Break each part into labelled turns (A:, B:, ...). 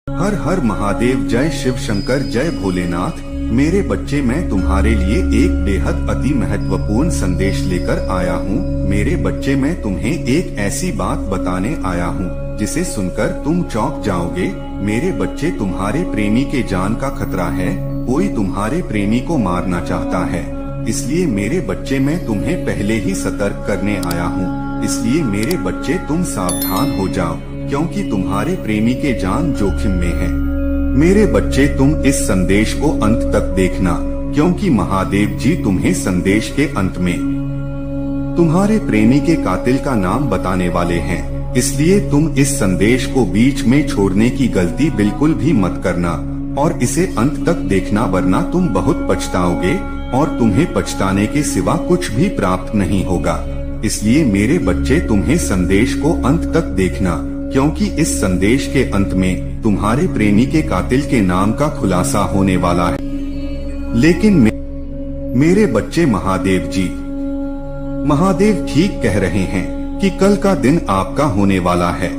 A: हर हर महादेव, जय शिव शंकर, जय भोलेनाथ। मेरे बच्चे, मैं तुम्हारे लिए एक बेहद अति महत्वपूर्ण संदेश लेकर आया हूँ। मेरे बच्चे, मैं तुम्हें एक ऐसी बात बताने आया हूँ जिसे सुनकर तुम चौंक जाओगे। मेरे बच्चे, तुम्हारे प्रेमी के जान का खतरा है। कोई तुम्हारे प्रेमी को मारना चाहता है। इसलिए मेरे बच्चे, मैं तुम्हें पहले ही सतर्क करने आया हूँ। इसलिए मेरे बच्चे, तुम सावधान हो जाओ, क्योंकि तुम्हारे प्रेमी के जान जोखिम में है। मेरे बच्चे, तुम इस संदेश को अंत तक देखना, क्योंकि महादेव जी तुम्हें संदेश के अंत में तुम्हारे प्रेमी के कातिल का नाम बताने वाले हैं। इसलिए तुम इस संदेश को बीच में छोड़ने की गलती बिल्कुल भी मत करना और इसे अंत तक देखना, वरना तुम बहुत पछताओगे और तुम्हें पछताने के सिवा कुछ भी प्राप्त नहीं होगा। इसलिए मेरे बच्चे, तुम्हें संदेश को अंत तक देखना, क्योंकि इस संदेश के अंत में तुम्हारे प्रेमी के कातिल के नाम का खुलासा होने वाला है। लेकिन मेरे बच्चे, महादेव ठीक कह रहे हैं कि कल का दिन आपका होने वाला है।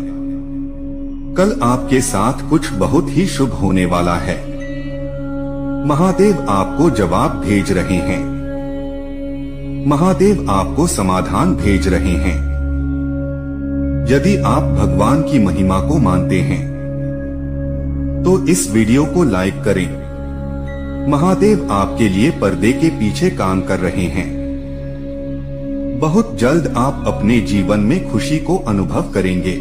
A: कल आपके साथ कुछ बहुत ही शुभ होने वाला है। महादेव आपको जवाब भेज रहे हैं। महादेव आपको समाधान भेज रहे हैं। यदि आप भगवान की महिमा को मानते हैं तो इस वीडियो को लाइक करें। महादेव आपके लिए पर्दे के पीछे काम कर रहे हैं। बहुत जल्द आप अपने जीवन में खुशी को अनुभव करेंगे।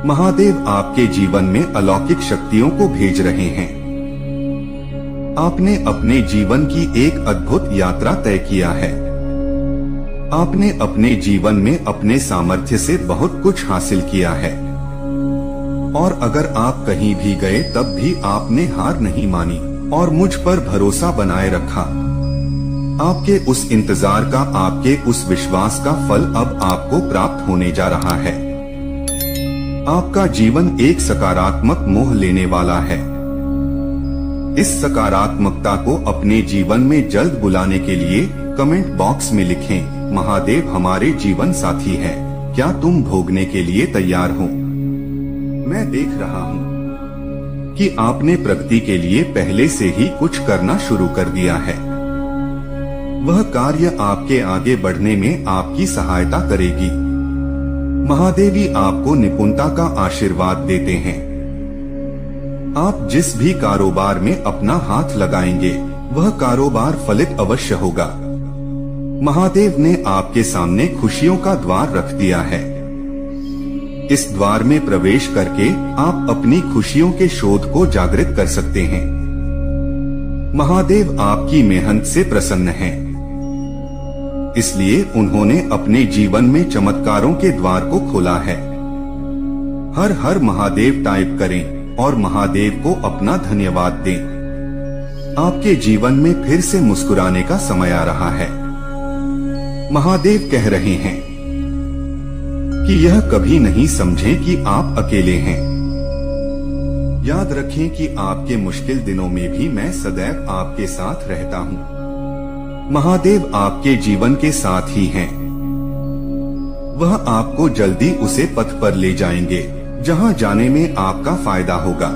A: महादेव आपके जीवन में अलौकिक शक्तियों को भेज रहे हैं। आपने अपने जीवन की एक अद्भुत यात्रा तय किया है। आपने अपने जीवन में अपने सामर्थ्य से बहुत कुछ हासिल किया है और अगर आप कहीं भी गए तब भी आपने हार नहीं मानी और मुझ पर भरोसा बनाए रखा। आपके उस इंतजार का, आपके उस विश्वास का फल अब आपको प्राप्त होने जा रहा है। आपका जीवन एक सकारात्मक मोह लेने वाला है। इस सकारात्मकता को अपने जीवन में जल्द बुलाने के लिए कमेंट बॉक्स में लिखें, महादेव हमारे जीवन साथी है। क्या तुम भोगने के लिए तैयार हो? मैं देख रहा हूँ कि आपने प्रगति के लिए पहले से ही कुछ करना शुरू कर दिया है। वह कार्य आपके आगे बढ़ने में आपकी सहायता करेगी। महादेवी आपको निपुणता का आशीर्वाद देते हैं। आप जिस भी कारोबार में अपना हाथ लगाएंगे वह कारोबार फलित अवश्य होगा। महादेव ने आपके सामने खुशियों का द्वार रख दिया है। इस द्वार में प्रवेश करके आप अपनी खुशियों के शोध को जागृत कर सकते हैं। महादेव आपकी मेहनत से प्रसन्न हैं। इसलिए उन्होंने अपने जीवन में चमत्कारों के द्वार को खोला है। हर हर महादेव टाइप करें और महादेव को अपना धन्यवाद दें। आपके जीवन में फिर से मुस्कुराने का समय आ रहा है। महादेव कह रहे हैं कि यह कभी नहीं समझें कि आप अकेले हैं। याद रखें कि आपके मुश्किल दिनों में भी मैं सदैव आपके साथ रहता हूँ। महादेव आपके जीवन के साथ ही हैं। वह आपको जल्दी उसे पथ पर ले जाएंगे जहां जाने में आपका फायदा होगा।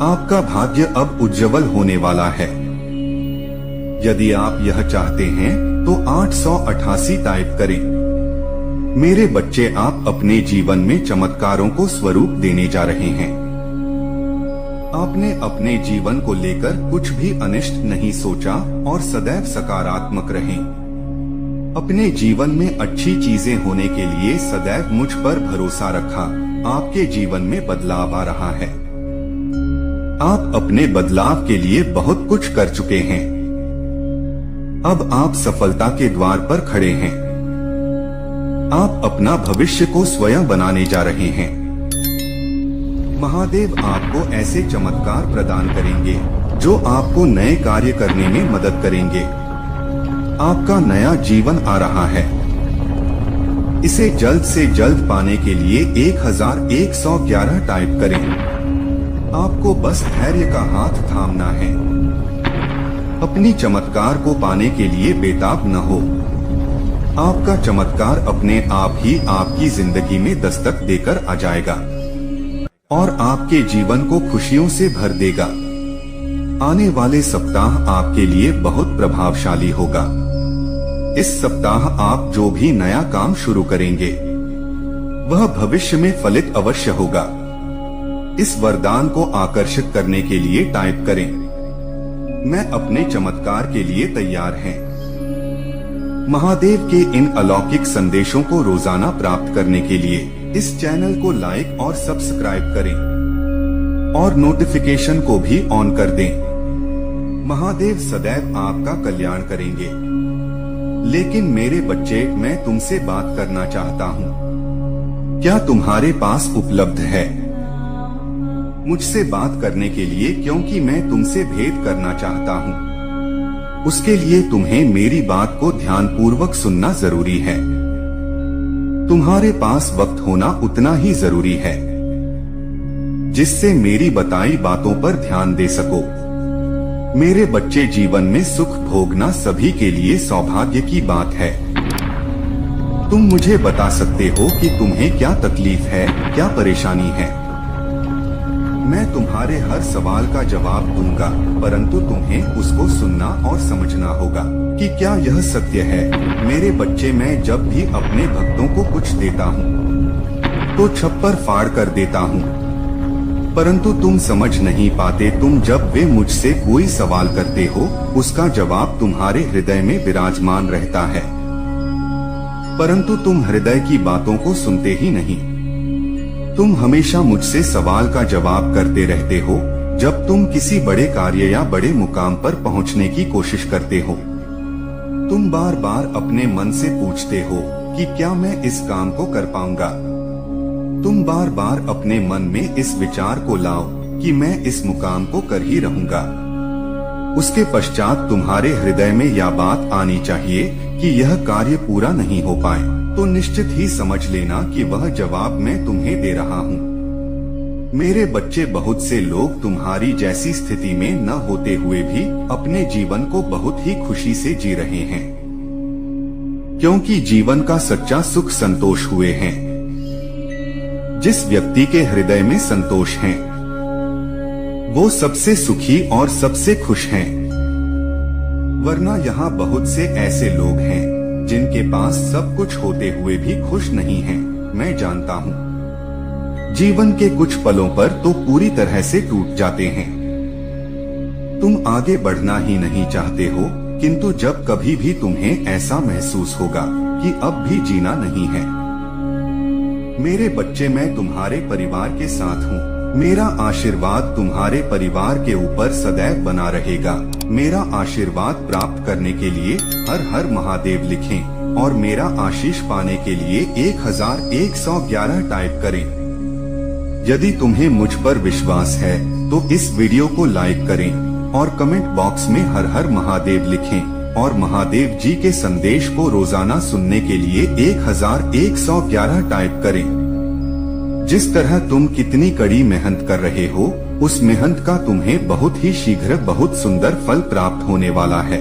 A: आपका भाग्य अब उज्जवल होने वाला है। यदि आप यह चाहते हैं तो 888 टाइप करें। मेरे बच्चे, आप अपने जीवन में चमत्कारों को स्वरूप देने जा रहे हैं। आपने अपने जीवन को लेकर कुछ भी अनिष्ट नहीं सोचा और सदैव सकारात्मक रहें। अपने जीवन में अच्छी चीजें होने के लिए सदैव मुझ पर भरोसा रखा। आपके जीवन में बदलाव आ रहा है। आप अपने बदलाव के लिए बहुत कुछ कर चुके हैं। अब आप सफलता के द्वार पर खड़े हैं। आप अपना भविष्य को स्वयं बनाने जा रहे हैं। महादेव आपको ऐसे चमत्कार प्रदान करेंगे जो आपको नए कार्य करने में मदद करेंगे। आपका नया जीवन आ रहा है। इसे जल्द से जल्द पाने के लिए 1111 टाइप करें। आपको बस धैर्य का हाथ थामना है। अपनी चमत्कार को पाने के लिए बेताब न हो। आपका चमत्कार अपने आप ही आपकी जिंदगी में दस्तक देकर आ जाएगा। और आपके जीवन को खुशियों से भर देगा। आने वाले सप्ताह आपके लिए बहुत प्रभावशाली होगा। इस सप्ताह आप जो भी नया काम शुरू करेंगे वह भविष्य में फलित अवश्य होगा। इस वरदान को आकर्षित करने के लिए टाइप करें, मैं अपने चमत्कार के लिए तैयार हैं। महादेव के इन अलौकिक संदेशों को रोजाना प्राप्त करने के लिए इस चैनल को लाइक और सब्सक्राइब करें और नोटिफिकेशन को भी ऑन कर दें। महादेव सदैव आपका कल्याण करेंगे। लेकिन मेरे बच्चे, मैं तुमसे बात करना चाहता हूँ। क्या तुम्हारे पास उपलब्ध है मुझसे बात करने के लिए? क्योंकि मैं तुमसे भेद करना चाहता हूँ। उसके लिए तुम्हें मेरी बात को ध्यानपूर्वक सुनना जरूरी है। तुम्हारे पास वक्त होना उतना ही जरूरी है जिससे मेरी बताई बातों पर ध्यान दे सको। मेरे बच्चे, जीवन में सुख भोगना सभी के लिए सौभाग्य की बात है। तुम मुझे बता सकते हो कि तुम्हें क्या तकलीफ है, क्या परेशानी है। मैं तुम्हारे हर सवाल का जवाब दूंगा, परंतु तुम्हें उसको सुनना और समझना होगा कि क्या यह सत्य है। मेरे बच्चे, मैं जब भी अपने भक्तों को कुछ देता हूँ तो छप्पर फाड़ कर देता हूँ, परंतु तुम समझ नहीं पाते। तुम जब वे मुझसे कोई सवाल करते हो उसका जवाब तुम्हारे हृदय में विराजमान रहता है, परंतु तुम हृदय की बातों को सुनते ही नहीं। तुम हमेशा मुझसे सवाल का जवाब करते रहते हो जब तुम किसी बड़े कार्य या बड़े मुकाम पर पहुंचने की कोशिश करते हो। तुम बार बार अपने मन से पूछते हो कि क्या मैं इस काम को कर पाऊंगा। तुम बार बार अपने मन में इस विचार को लाओ कि मैं इस मुकाम को कर ही रहूंगा। उसके पश्चात तुम्हारे हृदय में यह बात आनी चाहिए कि यह कार्य पूरा नहीं हो पाए, तो निश्चित ही समझ लेना कि वह जवाब मैं तुम्हें दे रहा हूँ। मेरे बच्चे, बहुत से लोग तुम्हारी जैसी स्थिति में न होते हुए भी अपने जीवन को बहुत ही खुशी से जी रहे हैं, क्योंकि जीवन का सच्चा सुख संतोष हुए हैं। जिस व्यक्ति के हृदय में संतोष है वो सबसे सुखी और सबसे खुश हैं। वरना यहाँ बहुत से ऐसे लोग हैं जिनके पास सब कुछ होते हुए भी खुश नहीं हैं। मैं जानता हूँ जीवन के कुछ पलों पर तो पूरी तरह से टूट जाते हैं। तुम आगे बढ़ना ही नहीं चाहते हो, किंतु जब कभी भी तुम्हें ऐसा महसूस होगा कि अब भी जीना नहीं है, मेरे बच्चे, मैं तुम्हारे परिवार के साथ हूँ। मेरा आशीर्वाद तुम्हारे परिवार के ऊपर सदैव बना रहेगा। मेरा आशीर्वाद प्राप्त करने के लिए हर हर महादेव लिखें और मेरा आशीष पाने के लिए 1111 टाइप करें। यदि तुम्हें मुझ पर विश्वास है तो इस वीडियो को लाइक करें और कमेंट बॉक्स में हर हर महादेव लिखें और महादेव जी के संदेश को रोजाना सुनने के लिए 1111 टाइप करें। जिस तरह तुम कितनी कड़ी मेहनत कर रहे हो, उस मेहनत का तुम्हें बहुत ही शीघ्र बहुत सुंदर फल प्राप्त होने वाला है।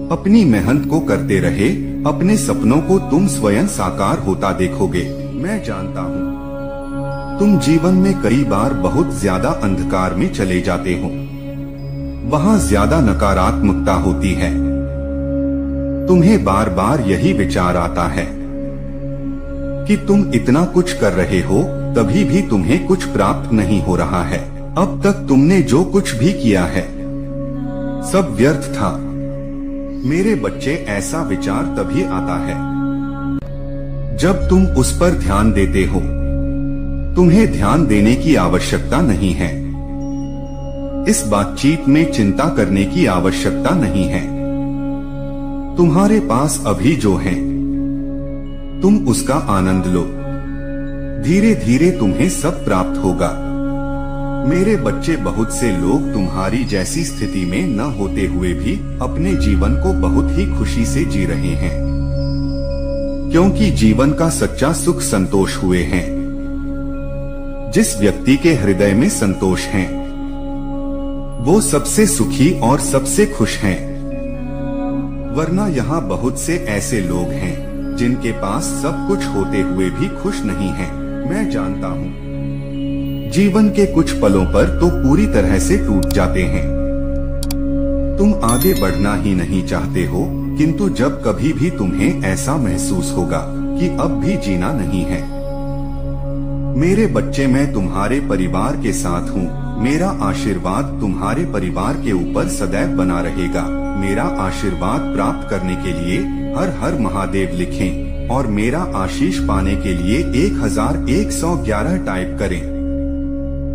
A: अपनी मेहनत को करते रहे, अपने सपनों को तुम स्वयं साकार होता देखोगे। मैं जानता हूँ तुम जीवन में कई बार बहुत ज्यादा अंधकार में चले जाते हो, वहाँ ज्यादा नकारात्मकता होती है। तुम्हें बार बार यही विचार आता है कि तुम इतना कुछ कर रहे हो तभी भी तुम्हें कुछ प्राप्त नहीं हो रहा है। अब तक तुमने जो कुछ भी किया है सब व्यर्थ था। मेरे बच्चे, ऐसा विचार तभी आता है जब तुम उस पर ध्यान देते हो। तुम्हें ध्यान देने की आवश्यकता नहीं है। इस बातचीत में चिंता करने की आवश्यकता नहीं है। तुम्हारे पास अभी जो है तुम उसका आनंद लो। धीरे धीरे तुम्हें सब प्राप्त होगा। मेरे बच्चे, बहुत से लोग तुम्हारी जैसी स्थिति में न होते हुए भी अपने जीवन को बहुत ही खुशी से जी रहे हैं, क्योंकि जीवन का सच्चा सुख संतोष हुए हैं। जिस व्यक्ति के हृदय में संतोष है वो सबसे सुखी और सबसे खुश हैं। वरना यहाँ बहुत से ऐसे लोग हैं जिनके पास सब कुछ होते हुए भी खुश नहीं हैं। मैं जानता हूँ जीवन के कुछ पलों पर तो पूरी तरह से टूट जाते हैं। तुम आगे बढ़ना ही नहीं चाहते हो, किंतु जब कभी भी तुम्हें ऐसा महसूस होगा कि अब भी जीना नहीं है। मेरे बच्चे, मैं तुम्हारे परिवार के साथ हूँ। मेरा आशीर्वाद तुम्हारे परिवार के ऊपर सदैव बना रहेगा। मेरा आशीर्वाद प्राप्त करने के लिए हर हर महादेव लिखें और मेरा आशीष पाने के लिए 1111 टाइप करें।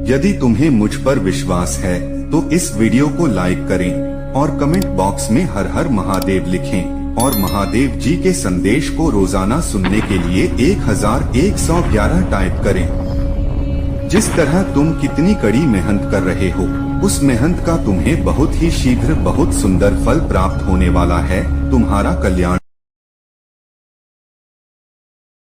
A: यदि तुम्हें मुझ पर विश्वास है तो इस वीडियो को लाइक करें और कमेंट बॉक्स में हर हर महादेव लिखें और महादेव जी के संदेश को रोजाना सुनने के लिए 1111 टाइप करें। जिस तरह तुम कितनी कड़ी मेहनत कर रहे हो, उस मेहनत का तुम्हें बहुत ही शीघ्र बहुत सुंदर फल प्राप्त होने वाला है। तुम्हारा कल्याण